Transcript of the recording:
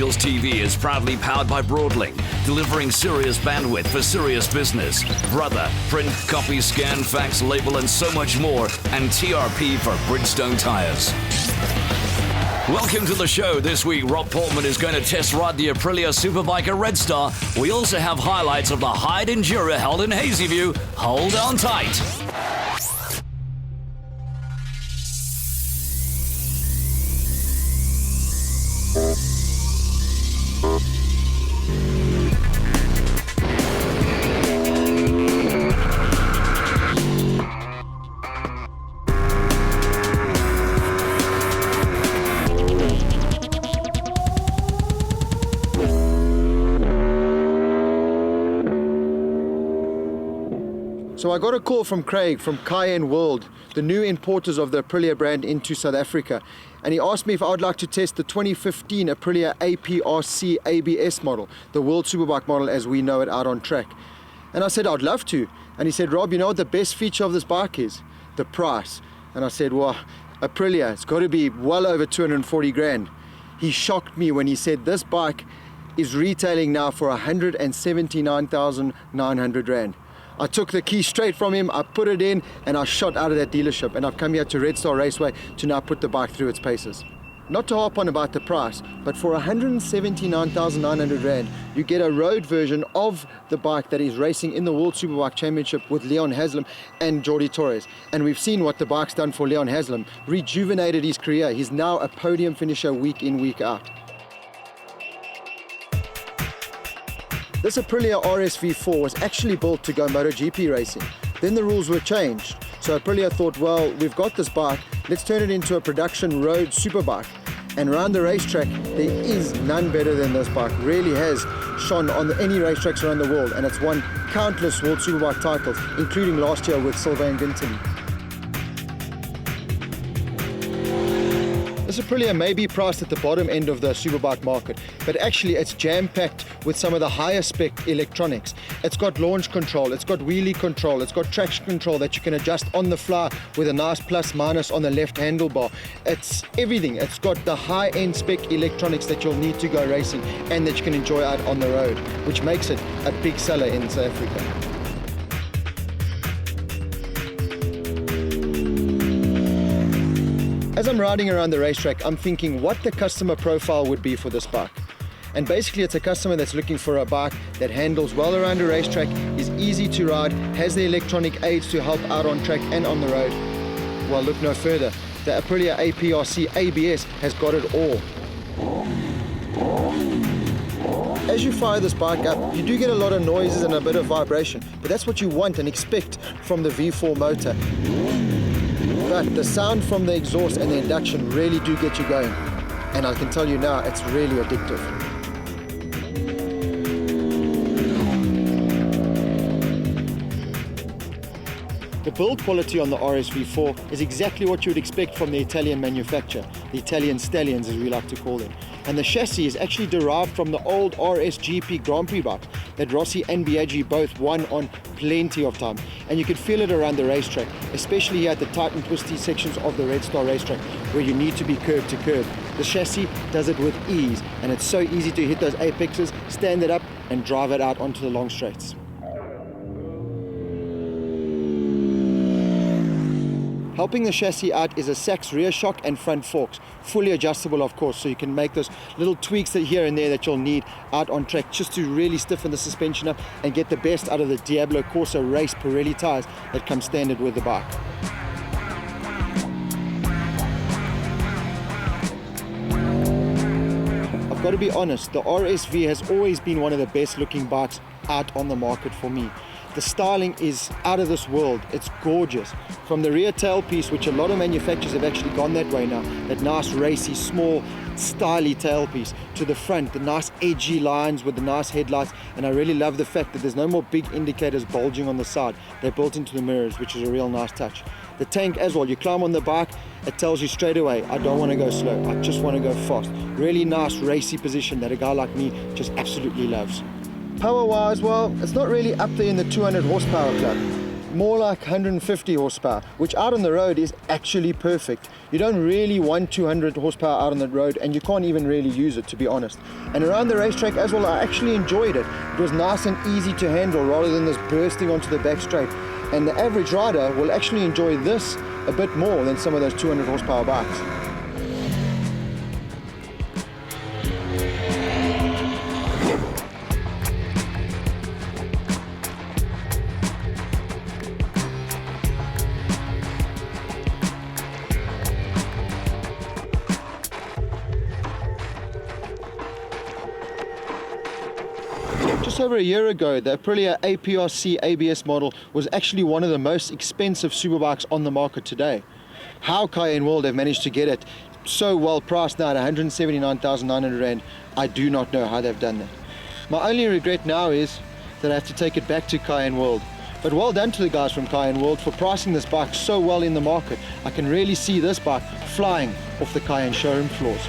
Wheels TV is proudly powered by Broadlink, delivering serious bandwidth for serious business. Brother, print, copy, scan, fax, label, and so much more. And TRP for Bridgestone tires. Welcome to the show. This week, Rob Portman is going to test ride the Aprilia Superbiker Red Star. We also have highlights of the Hyde Endurer held in Hazyview. Hold on tight. So I got a call from Craig from Cayenne World, the new importers of the Aprilia brand into South Africa. And he asked me if I would like to test the 2015 Aprilia APRC ABS model, the World Superbike model as we know it out on track. And I said, I'd love to. And he said, Rob, you know what the best feature of this bike is? The price. And I said, well, Aprilia, it's got to be well over 240 grand. He shocked me when he said this bike is retailing now for 179,900 rand. I took the key straight from him, I put it in, and I shot out of that dealership. And I've come here to Red Star Raceway to now put the bike through its paces. Not to harp on about the price, but for 179,900 rand, you get a road version of the bike that is racing in the World Superbike Championship with Leon Haslam and Jordi Torres. And we've seen what the bike's done for Leon Haslam, rejuvenated his career. He's now a podium finisher week in, week out. This Aprilia RSV4 was actually built to go MotoGP racing. Then the rules were changed. So Aprilia thought, well, we've got this bike, let's turn it into a production road superbike. And around the racetrack, there is none better than this bike. Really has shone on any racetracks around the world, and it's won countless World Superbike titles, including last year with Sylvain Guintoli. This Aprilia may be priced at the bottom end of the superbike market, but actually it's jam-packed with some of the higher spec electronics. It's got launch control, it's got wheelie control, it's got traction control that you can adjust on the fly with a nice plus minus on the left handlebar. It's everything. It's got the high-end spec electronics that you'll need to go racing and that you can enjoy out on the road, which makes it a big seller in South Africa. As I'm riding around the racetrack, I'm thinking what the customer profile would be for this bike. And basically it's a customer that's looking for a bike that handles well around a racetrack, is easy to ride, has the electronic aids to help out on track and on the road. Well, look no further. The Aprilia APRC ABS has got it all. As you fire this bike up, you do get a lot of noises and a bit of vibration, but that's what you want and expect from the V4 motor. But the sound from the exhaust and the induction really do get you going. And I can tell you now, it's really addictive. The build quality on the RSV4 is exactly what you would expect from the Italian manufacturer, the Italian stallions as we like to call them. And the chassis is actually derived from the old RSGP Grand Prix bikes that Rossi and Biaggi both won on plenty of time. And you could feel it around the racetrack, especially here at the tight and twisty sections of the Red Star racetrack where you need to be curb to curb. The chassis does it with ease, and it's so easy to hit those apexes, stand it up and drive it out onto the long straights. Helping the chassis out is a Sachs rear shock and front forks, fully adjustable of course, so you can make those little tweaks that here and there that you'll need out on track just to really stiffen the suspension up and get the best out of the Diablo Corsa Race Pirelli tyres that come standard with the bike. I've got to be honest, the RSV has always been one of the best looking bikes out on the market for me. The styling is out of this world. It's gorgeous. From the rear tailpiece, which a lot of manufacturers have actually gone that way now, that nice racy, small, stylish tailpiece, to the front, the nice edgy lines with the nice headlights, and I really love the fact that there's no more big indicators bulging on the side. They're built into the mirrors, which is a real nice touch. The tank as well, you climb on the bike, it tells you straight away, I don't want to go slow, I just want to go fast. Really nice racy position that a guy like me just absolutely loves. Power-wise, well, it's not really up there in the 200 horsepower club. more like 150 horsepower, which out on the road is actually perfect. You don't really want 200 horsepower out on the road, and you can't even really use it, to be honest. And around the racetrack as well, I actually enjoyed it. It was nice and easy to handle rather than this bursting onto the back straight. And the average rider will actually enjoy this a bit more than some of those 200 horsepower bikes. Just over a year ago, the Aprilia APRC ABS model was actually one of the most expensive superbikes on the market today. How Cayenne World have managed to get it so well priced now at 179,900 Rand, I do not know how they've done that. My only regret now is that I have to take it back to Cayenne World. But well done to the guys from Cayenne World for pricing this bike so well in the market. I can really see this bike flying off the Cayenne showroom floors.